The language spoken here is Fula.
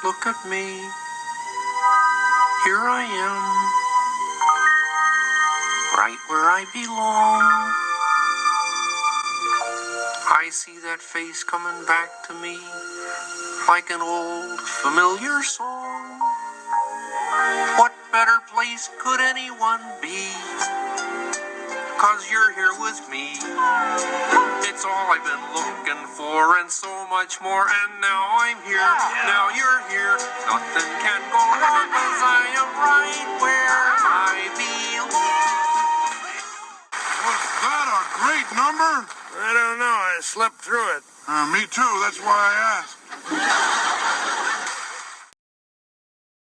look at me. Here I am, right where I belong. I see that face coming back to me like an old familiar song. What better place could anyone be? 'Cause you're here with me. It's all I've been looking for and so much more. And now I'm here. Now you're here. Nothing can go wrong 'cause I am right where I belong. Was that a great number? I don't know. I slept through it. Me too. That's why I asked.